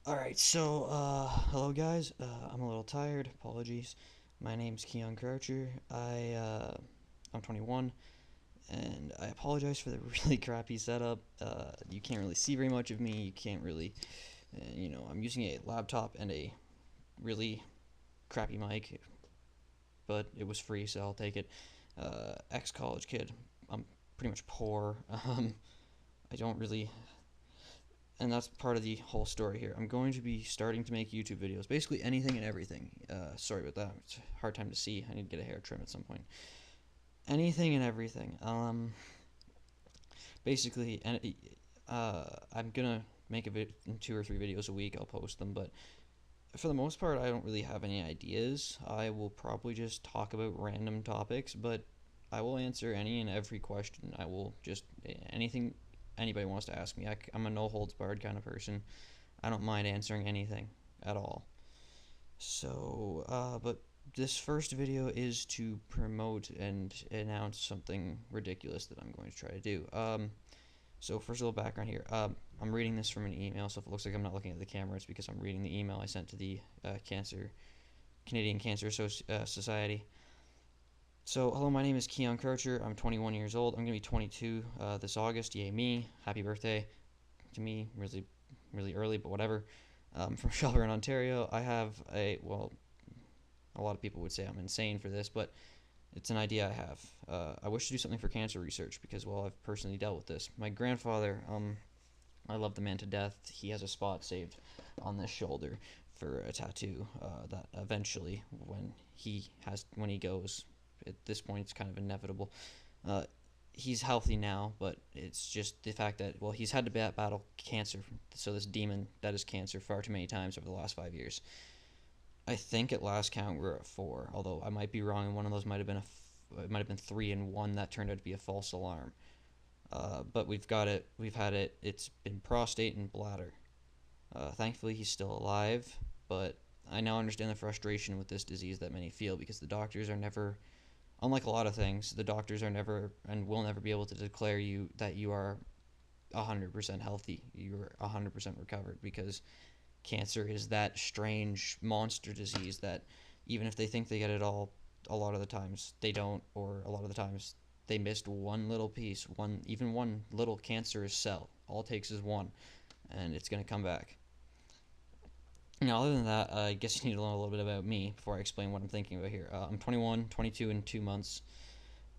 Alright, so, hello guys. I'm a little tired. Apologies. My name's Keon Croucher. I'm 21, and I apologize for the really crappy setup. You can't really see very much of me. You can't really, I'm using a laptop and a really crappy mic, but it was free, so I'll take it. Ex-college kid. I'm pretty much poor. I don't really and that's part of the whole story here. I'm going to be starting to make YouTube videos, basically anything and everything. Sorry about that. It's a hard time to see. I need to get a hair trim at some point. Anything and everything. Basically, and I'm gonna make two or three videos a week. I'll post them, but for the most part, I don't really have any ideas. I will probably just talk about random topics, but I will answer any and every question. I will just anything anybody wants to ask me. I'm a no holds barred kind of person. I don't mind answering anything at all. So, but this first video is to promote and announce something ridiculous that I'm going to try to do. So first, a little background here. I'm reading this from an email, so if it looks like I'm not looking at the camera, it's because I'm reading the email I sent to the Canadian Cancer Society. So, hello, my name is Keon Croucher. I'm 21 years old. I'm going to be 22 this August. Yay, me. Happy birthday to me. Really, really early, but whatever. From Shelburne, Ontario. I have a lot of people would say I'm insane for this, but it's an idea I have. I wish to do something for cancer research because, well, I've personally dealt with this. My grandfather, I love the man to death. He has a spot saved on this shoulder for a tattoo that eventually, when he goes, at this point, it's kind of inevitable. Uh, he's healthy now, but it's just the fact that, well, he's had to battle cancer, so this demon that is cancer, far too many times over the last 5 years. I think at last count we're at four, although I might be wrong, and one of those might have been it might have been three, and one that turned out to be a false alarm. But we've got it. We've had it. It's been prostate and bladder. Thankfully, he's still alive, but I now understand the frustration with this disease that many feel because the doctors are never, unlike a lot of things, the doctors are never and will never be able to declare you that you are 100% healthy. You're 100% recovered because cancer is that strange monster disease that even if they think they get it all, a lot of the times they don't, or a lot of the times they missed one little piece, even one little cancerous cell. All it takes is one, and it's gonna come back. Now, other than that, I guess you need to learn a little bit about me before I explain what I'm thinking about here. I'm 21, 22 in 2 months.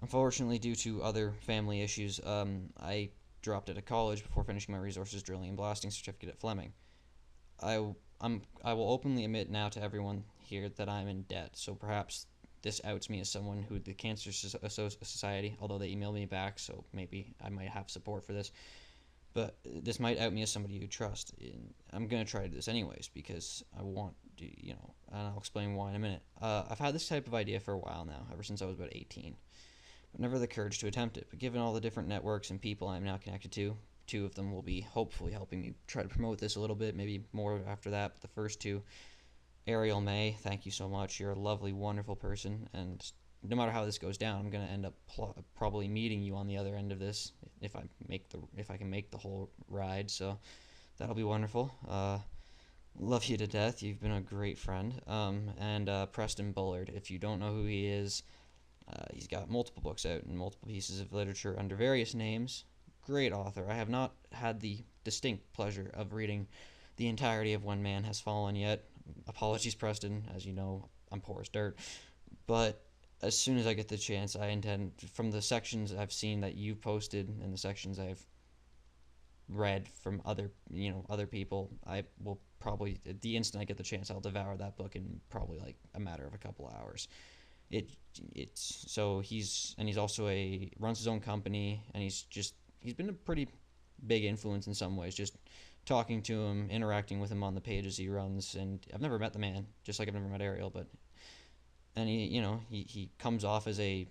Unfortunately, due to other family issues, I dropped out of college before finishing my resources drilling and blasting certificate at Fleming. I will openly admit now to everyone here that I'm in debt. So perhaps this outs me as someone who the Cancer Society, although they emailed me back, so maybe I might have support for this. But this might out me as somebody you trust. I'm gonna try to do this anyways because I want to, and I'll explain why in a minute. I've had this type of idea for a while now, ever since I was about 18, but never the courage to attempt it. But given all the different networks and people I'm now connected to, two of them will be hopefully helping me try to promote this a little bit, maybe more after that. But the first two, Ariel May, thank you so much. You're a lovely, wonderful person, and no matter how this goes down, I'm gonna end up probably meeting you on the other end of this if I can make the whole ride. So that'll be wonderful. Love you to death. You've been a great friend. And Preston Bullard, if you don't know who he is, he's got multiple books out and multiple pieces of literature under various names. Great author. I have not had the distinct pleasure of reading the entirety of When Man Has Fallen yet. Apologies, Preston. As you know, I'm poor as dirt. But as soon as I get the chance, I intend, from the sections I've seen that you posted and the sections I've read from other people, I will probably, the instant I get the chance, I'll devour that book in probably like a matter of a couple of hours. it it's so he's also a runs his own company, and he's been a pretty big influence in some ways, just talking to him, interacting with him on the pages he runs. And I've never met the man, just like I've never met Ariel, but and he comes off as a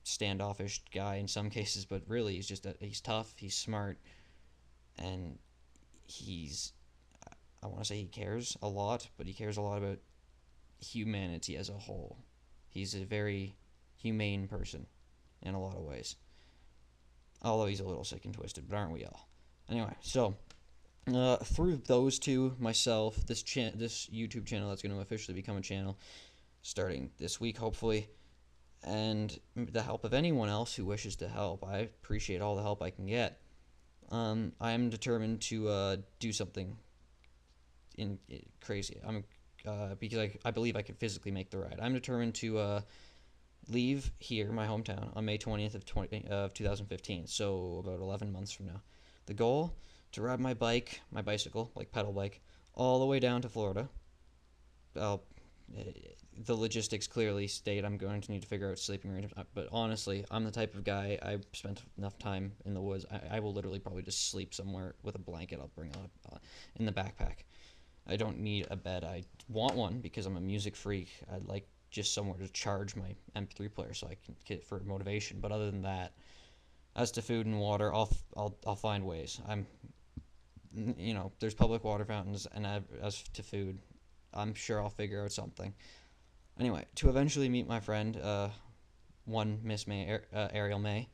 standoffish guy in some cases, but really he's tough, he's smart, and he's I want to say he cares a lot, but he cares a lot about humanity as a whole. He's a very humane person in a lot of ways. Although he's a little sick and twisted, but aren't we all? Anyway, so Through those two, myself, this YouTube channel that's going to officially become a channel starting this week, hopefully, and the help of anyone else who wishes to help. I appreciate all the help I can get. I am determined to do something crazy. Because I believe I can physically make the ride. I'm determined to leave here, my hometown, on May 20th of 2015, so about 11 months from now. The goal, to ride my bicycle, like pedal bike, all the way down to Florida. I'll, the logistics clearly state I'm going to need to figure out sleeping arrangements, but honestly, I'm the type of guy, I've spent enough time in the woods, I will literally probably just sleep somewhere with a blanket I'll bring in the backpack. I don't need a bed. I want one because I'm a music freak. I'd like just somewhere to charge my MP3 player so I can get it for motivation. But other than that, as to food and water, I'll find ways. There's public water fountains, and as to food, I'm sure I'll figure out something. Anyway, to eventually meet my friend, one Miss May, Ariel May.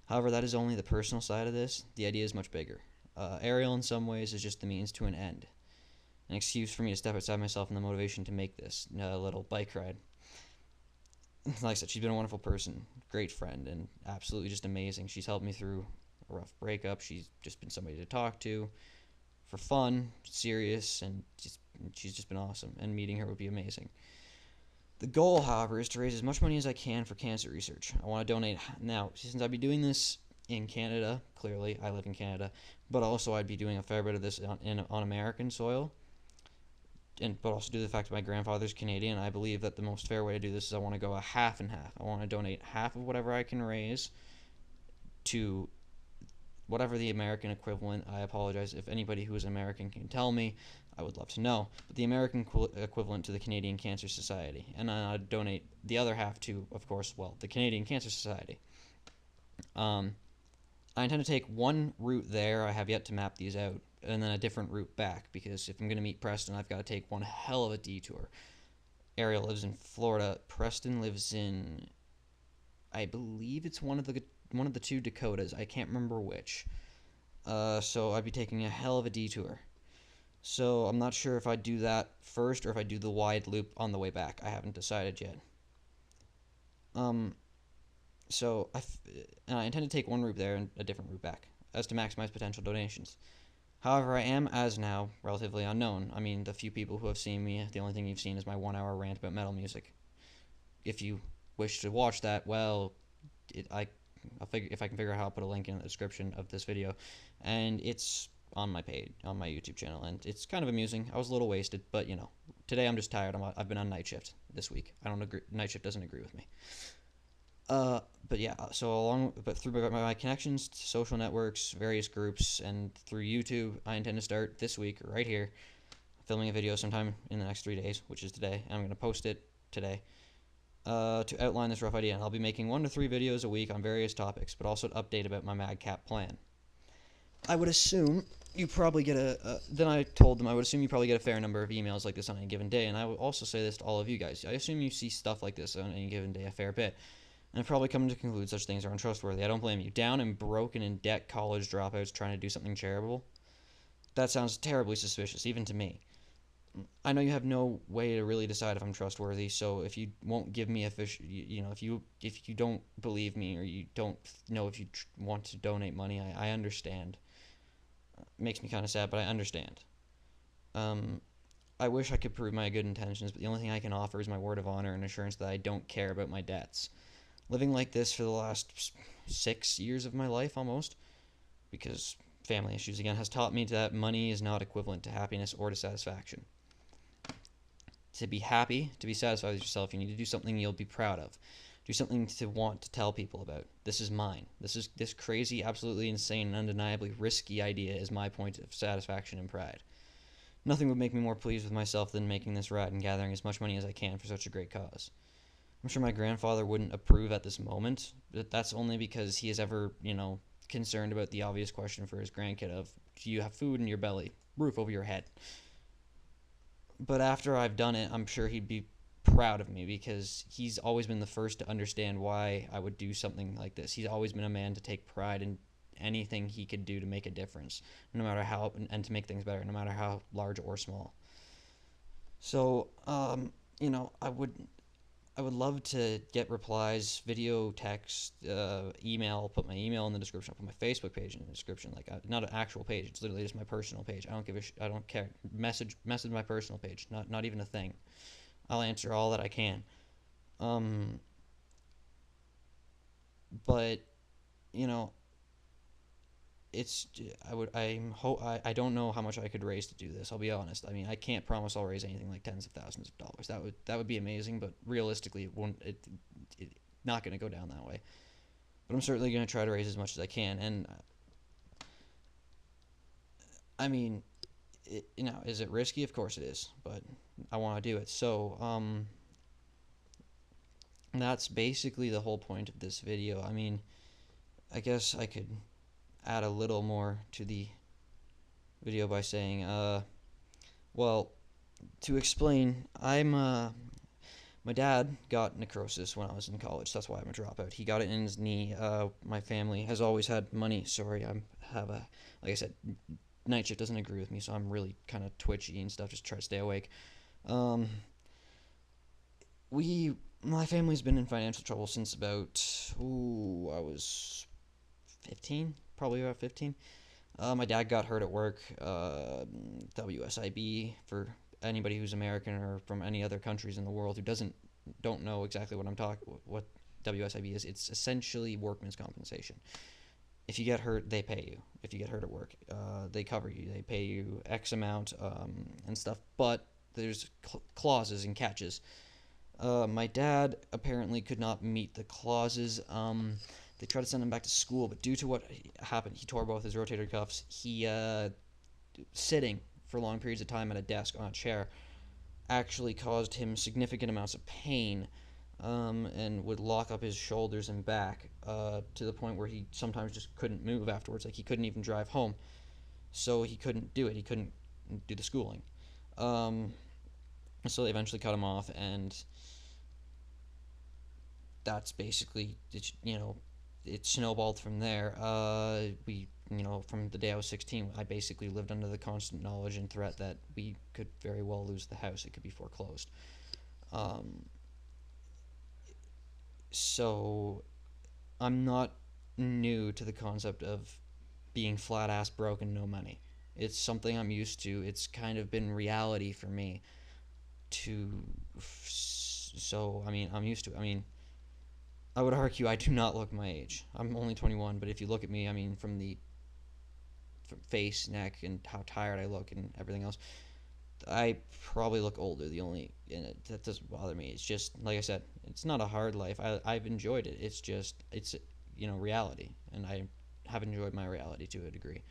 However, that is only the personal side of this. The idea is much bigger. Ariel, in some ways, is just the means to an end. An excuse for me to step outside myself and the motivation to make this little bike ride. Like I said, she's been a wonderful person, great friend, and absolutely just amazing. She's helped me through a rough breakup. She's just been somebody to talk to for fun, serious, and she's just been awesome, and meeting her would be amazing. The goal, however, is to raise as much money as I can for cancer research. I want to donate now, since I'd be doing this in Canada. Clearly, I live in Canada, but also I'd be doing a fair bit of this on American soil. But also due to the fact that my grandfather's Canadian, I believe that the most fair way to do this is I want to go a half and half. I want to donate half of whatever I can raise to whatever the American equivalent. I apologize if anybody who is American can tell me. I would love to know. But the American equivalent to the Canadian Cancer Society. And I'd donate the other half to, of course, the Canadian Cancer Society. I intend to take one route there. I have yet to map these out. And then a different route back, because if I'm going to meet Preston, I've got to take one hell of a detour. Ariel lives in Florida. Preston lives in, I believe it's one of the two Dakotas. I can't remember which. So I'd be taking a hell of a detour. So I'm not sure if I do that first or if I do the wide loop on the way back. I haven't decided yet. So I intend to take one route there and a different route back, as to maximize potential donations. However, I am, as now, relatively unknown. I mean, the few people who have seen me, the only thing you've seen is my 1-hour rant about metal music. If you wish to watch that, well, if I can figure out how to put a link in the description of this video, and it's on my page, on my YouTube channel, and it's kind of amusing. I was a little wasted, but today I'm just tired. I've been on night shift this week. I don't agree. Night shift doesn't agree with me. But yeah, through my connections to social networks, various groups, and through YouTube, I intend to start this week, right here, filming a video sometime in the next 3 days, which is today, and I'm going to post it today, to outline this rough idea. And I'll be making 1 to 3 videos a week on various topics, but also to update about my Madcap plan. I would assume you probably get then I told them I would assume you probably get a fair number of emails like this on any given day, and I would also say this to all of you guys. I assume you see stuff like this on any given day a fair bit. And I've probably come to conclude such things are untrustworthy. I don't blame you. Down and broken in debt college dropouts trying to do something charitable? That sounds terribly suspicious, even to me. I know you have no way to really decide if I'm trustworthy, so if you won't give me if you don't believe me, or you don't know if you want to donate money, I understand. It makes me kind of sad, but I understand. I wish I could prove my good intentions, but the only thing I can offer is my word of honor and assurance that I don't care about my debts. Living like this for the last 6 years of my life, almost, because family issues again, has taught me that money is not equivalent to happiness or to satisfaction. To be happy, to be satisfied with yourself, you need to do something you'll be proud of. Do something to want to tell people about. This is mine. This crazy, absolutely insane, and undeniably risky idea is my point of satisfaction and pride. Nothing would make me more pleased with myself than making this ride and gathering as much money as I can for such a great cause. I'm sure my grandfather wouldn't approve at this moment, but that's only because he is ever, concerned about the obvious question for his grandkid of, do you have food in your belly, roof over your head? But after I've done it, I'm sure he'd be proud of me, because he's always been the first to understand why I would do something like this. He's always been a man to take pride anything he could do to make a difference, no matter how, and to make things better, no matter how large or small. So, I would love to get replies, video, text, email. I'll put my email in the description. I'll put my Facebook page in the description. Like, not an actual page. It's literally just my personal page. I don't give a I don't care. Message my personal page. Not even a thing. I'll answer all that I can. Um, but you know, it's I don't know how much I could raise to do this. I'll be honest. I mean, I can't promise I'll raise anything like tens of thousands of dollars. That would be amazing, but realistically, it won't. It not going to go down that way. But I'm certainly going to try to raise as much as I can. And I mean, is it risky? Of course it is, but I want to do it. So that's basically the whole point of this video. I mean, I guess I could add a little more to the video by saying, well, to explain, my dad got necrosis when I was in college. That's why I'm a dropout. He got it in his knee. My family has always had money. Sorry, like I said, night shift doesn't agree with me, so I'm really kind of twitchy and stuff. Just try to stay awake. Um, my family's been in financial trouble since about, I was 15, probably about 15. My dad got hurt at work. WSIB, for anybody who's American or from any other countries in the world who don't know exactly what WSIB is. It's essentially workman's compensation. If you get hurt, they pay you. If you get hurt at work, they cover you. They pay you X amount and stuff. But there's clauses and catches. My dad apparently could not meet the clauses. They tried to send him back to school, but due to what happened, he tore both his rotator cuffs. He sitting for long periods of time at a desk on a chair actually caused him significant amounts of pain, and would lock up his shoulders and back to the point where he sometimes just couldn't move afterwards. Like, he couldn't even drive home, so he couldn't do it. He couldn't do the schooling. So they eventually cut him off, and that's basically it snowballed from there. From the day I was 16, I basically lived under the constant knowledge and threat that we could very well lose the house. It could be foreclosed. So I'm not new to the concept of being flat ass broke and no money. It's something I'm used to. It's kind of been reality for me. So I mean, I'm used to it. I mean, I would argue I do not look my age. I'm only 21, but if you look at me, I mean, from the face, neck, and how tired I look and everything else, I probably look older. That doesn't bother me. It's just, like I said, it's not a hard life. I've enjoyed it. It's reality, and I have enjoyed my reality to a degree.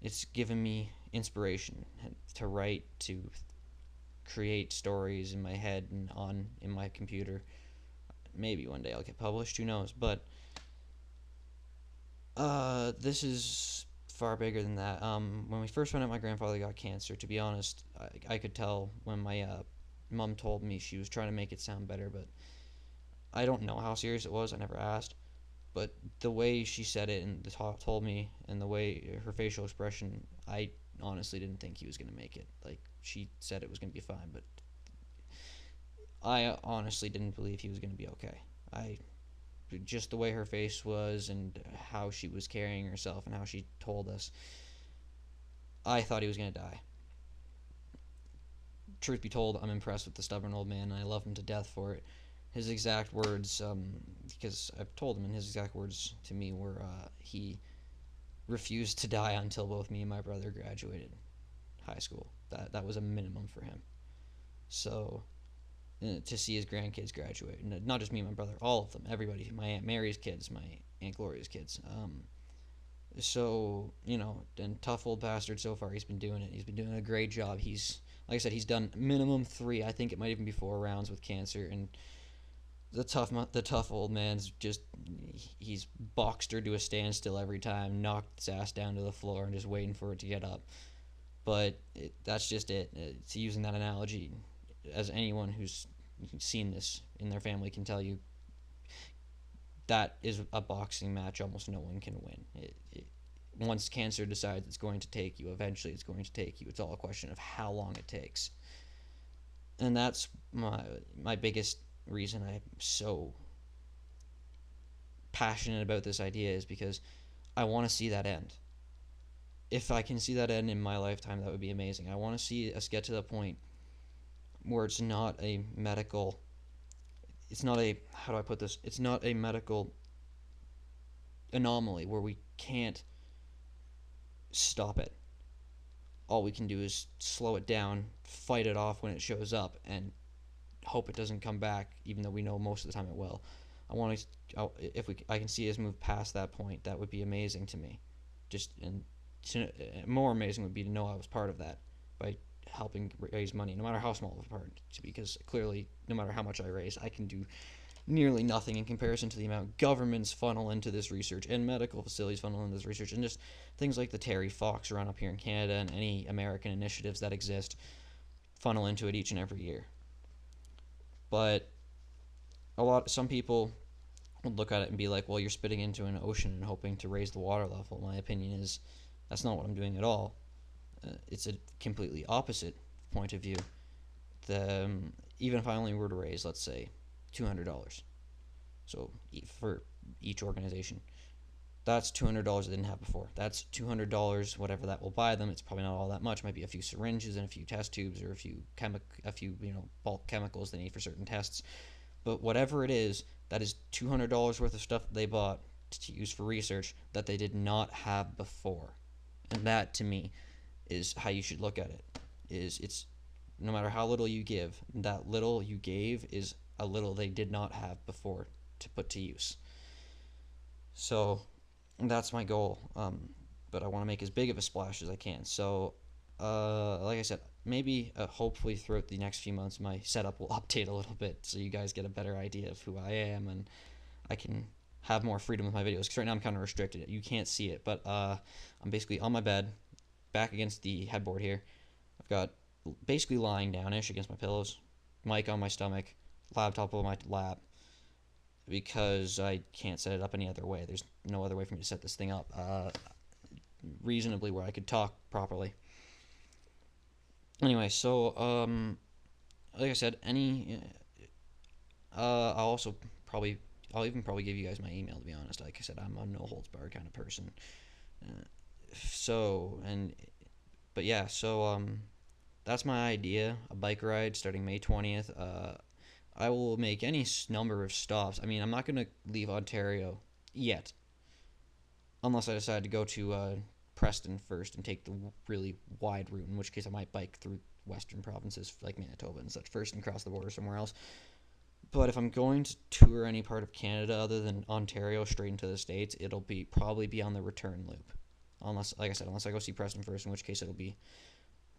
It's given me inspiration to write, to create stories in my head and in my computer. Maybe one day I'll get published, who knows, but this is far bigger than that. When we first found out my grandfather got cancer, to be honest, I could tell when my mom told me. She was trying to make it sound better, but I don't know how serious it was. I never asked, but the way she said it and told me, and the way her facial expression, I honestly didn't think he was going to make it. Like, she said it was going to be fine, but I honestly didn't believe he was going to be okay. Just the way her face was and how she was carrying herself and how she told us, I thought he was going to die. Truth be told, I'm impressed with the stubborn old man, and I love him to death for it. His exact words, because I've told him, and his exact words to me were, he refused to die until both me and my brother graduated high school. That was a minimum for him. So to see his grandkids graduate, and not just me and my brother, all of them, everybody, my Aunt Mary's kids, my Aunt Gloria's kids. And tough old bastard so far. He's been doing it. He's been doing a great job. Like I said, he's done minimum 3. I think it might even be 4 rounds with cancer, and the tough old man's he's boxed her to a standstill every time, knocked his ass down to the floor, and just waiting for it to get up. But that's just it. It's using that analogy, as anyone who's seen this in their family can tell you, that is a boxing match almost no one can win. Once cancer decides it's going to take you, eventually it's going to take you. It's all a question of how long it takes. And that's my biggest reason I'm so passionate about this idea, is because I want to see that end. If I can see that end in my lifetime, that would be amazing. I want to see us get to the point where it's not a medical, it's not a, how do I put this? It's not a medical anomaly where we can't stop it. All we can do is slow it down, fight it off when it shows up, and hope it doesn't come back, even though we know most of the time it will. If I can see us move past that point, that would be amazing to me. More amazing would be to know I was part of that by helping raise money, no matter how small of a part. Because clearly, no matter how much I raise, I can do nearly nothing in comparison to the amount governments funnel into this research and medical facilities funnel into this research, and just things like the Terry Fox run up here in Canada and any American initiatives that exist funnel into it each and every year. But some people would look at it and be like, well, you're spitting into an ocean and hoping to raise the water level. My opinion is that's not what I'm doing at all. It's a completely opposite point of view. Even if I only were to raise, let's say, $200, so for each organization, that's $200 they didn't have before. That's $200, whatever that will buy them. It's probably not all that much. It might be a few syringes and a few test tubes, or a few bulk chemicals they need for certain tests. But whatever it is, that is $200 worth of stuff that they bought to use for research that they did not have before. And that, to me, is how you should look at it. It's no matter how little you give, that little you gave is a little they did not have before to put to use. So that's my goal. But I want to make as big of a splash as I can. So, like I said, maybe hopefully throughout the next few months, my setup will update a little bit, so you guys get a better idea of who I am, and I can have more freedom with my videos. Because right now I'm kind of restricted. You can't see it, but I'm basically on my bed, back against the headboard here. I've got basically lying downish against my pillows, mic on my stomach, laptop on my lap, because I can't set it up any other way. There's no other way for me to set this thing up reasonably where I could talk properly. Anyway, so like I said, I'll even probably give you guys my email, to be honest. Like I said, I'm a no holds barred kind of person. That's my idea, a bike ride starting May 20th. I will make any number of stops. I mean, I'm not going to leave Ontario yet, unless I decide to go to Preston first and take the really wide route, in which case I might bike through western provinces like Manitoba and such first and cross the border somewhere else. But if I'm going to tour any part of Canada other than Ontario straight into the States, it'll probably be on the return loop. Unless, like I said, unless I go see Preston first, in which case it'll be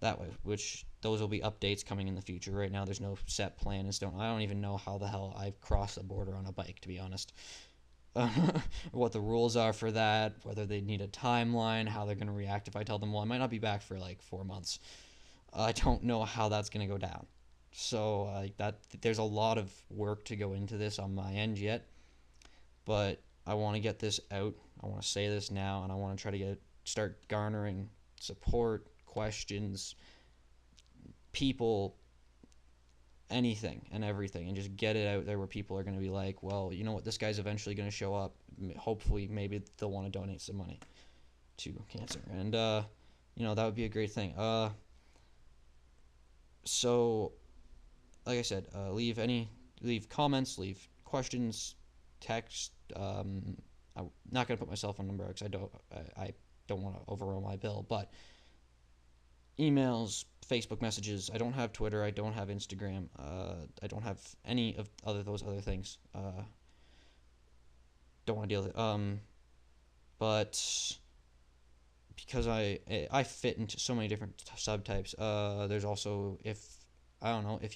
that way, which those will be updates coming in the future. Right now there's no set plan in stone. I don't even know how the hell I've crossed the border on a bike, to be honest. What the rules are for that, whether they need a timeline, how they're going to react if I tell them, well, I might not be back for like 4 months. I don't know how that's going to go down. So there's a lot of work to go into this on my end yet, but I want to get this out. I want to say this now, and I want to try to start garnering support, questions, people, anything and everything, and just get it out there where people are going to be like, well, you know what, this guy's eventually going to show up. Hopefully, maybe they'll want to donate some money to cancer, and that would be a great thing. So, like I said, leave comments, leave questions, text. I'm not going to put my cell phone number because I don't want to overrun my bill, but emails, Facebook messages. I don't have Twitter. I don't have Instagram. I don't have any of those other things. Don't want to deal with it. But because I fit into so many different subtypes. There's also, if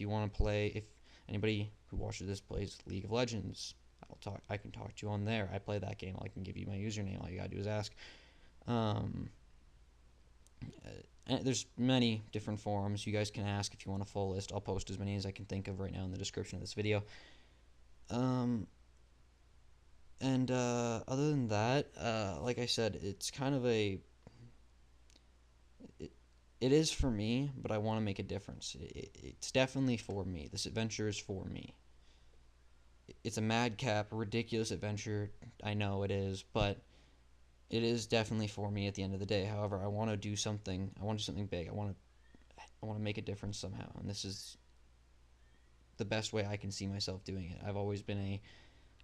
you want to play, if anybody who watches this plays League of Legends, I can talk to you on there. I play that game. I can give you my username. All you gotta do is ask. There's many different forums. You guys can ask if you want a full list. I'll post as many as I can think of right now in the description of this video. And And other than that, like I said, it's kind of it, it is for me, but I want to make a difference. It's definitely for me. This adventure is for me. It's a madcap, ridiculous adventure. I know it is, but it is definitely for me at the end of the day. However, I want to do something. I want to do something big. I want to make a difference somehow, and this is the best way I can see myself doing it. I've always been a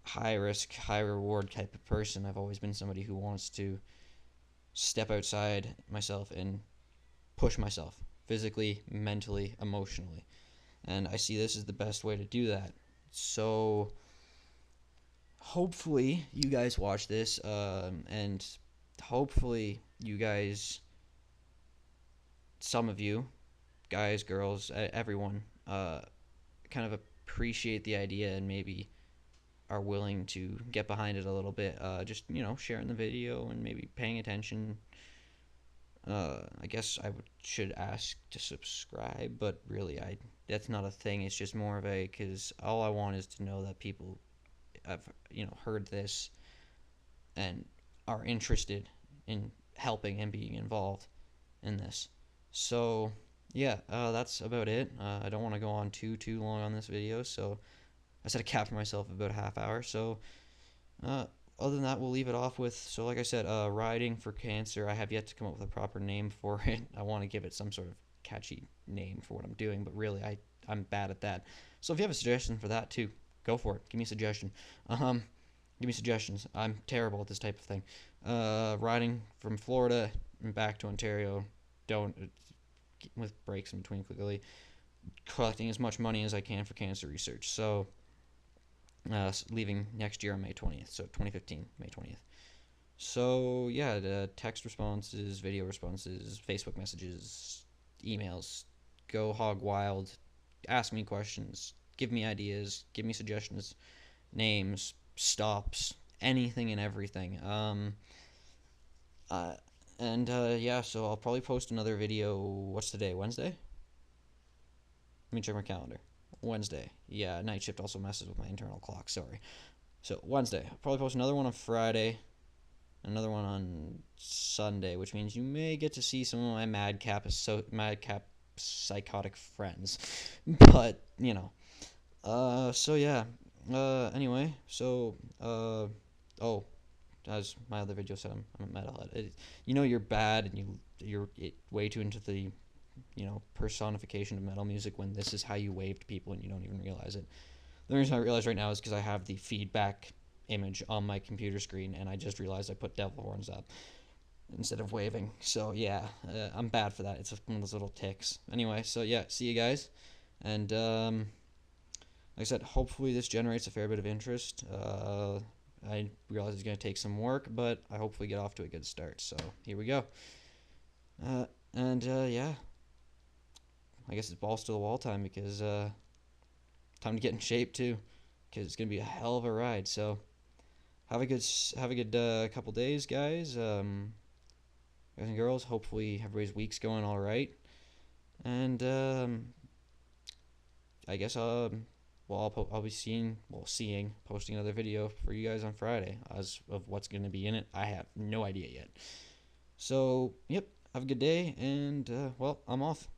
high risk, high reward type of person. I've always been somebody who wants to step outside myself and push myself physically, mentally, emotionally. And I see this as the best way to do that. So hopefully you guys watch this, and hopefully you guys, some of you, guys, girls, everyone, kind of appreciate the idea and maybe are willing to get behind it a little bit. Just sharing the video and maybe paying attention. I guess should ask to subscribe, but really, that's not a thing. It's just more of because all I want is to know that people have heard this and are interested in helping and being involved in this. So yeah, that's about it. I don't want to go on too long on this video, so I set a cap for myself of about a half hour. So other than that, we'll leave it off with, so like I said, riding for cancer. I have yet to come up with a proper name for it. I want to give it some sort of catchy name for what I'm doing, but really I'm bad at that. So if you have a suggestion for that too, go for it. Give me a suggestion. Give me suggestions. I'm terrible at this type of thing. Riding from Florida and back to Ontario, with breaks in between, clearly collecting as much money as I can for cancer research. So leaving next year on May 20th, so 2015, May 20th. So yeah, the text responses, video responses, Facebook messages, emails, go hog wild, ask me questions, give me ideas, give me suggestions, names, stops, anything and everything. Yeah, so I'll probably post another video. What's today? Wednesday? Let me check my calendar. Wednesday. Yeah, night shift also messes with my internal clock. Sorry. So Wednesday. I'll probably post another one on Friday, another one on Sunday, which means you may get to see some of my madcap psychotic friends. But so yeah. Anyway, so oh, as my other video said, I'm a metalhead. You're bad and you're way too into the personification of metal music when this is how you wave to people and you don't even realize it. The reason I realize right now is because I have the feedback image on my computer screen, and I just realized I put devil horns up instead of waving. So yeah, I'm bad for that. It's one of those little ticks. Anyway, so yeah, see you guys, and like I said, hopefully this generates a fair bit of interest. I realize it's going to take some work, but I hopefully get off to a good start. So here we go. Yeah, I guess it's balls to the wall time, because time to get in shape too, because it's gonna be a hell of a ride. So have a good couple days, guys. Guys and girls. Hopefully everybody's week's going all right. And I guess I'll be posting another video for you guys on Friday as of what's gonna be in it. I have no idea yet. So yep. Have a good day, and I'm off.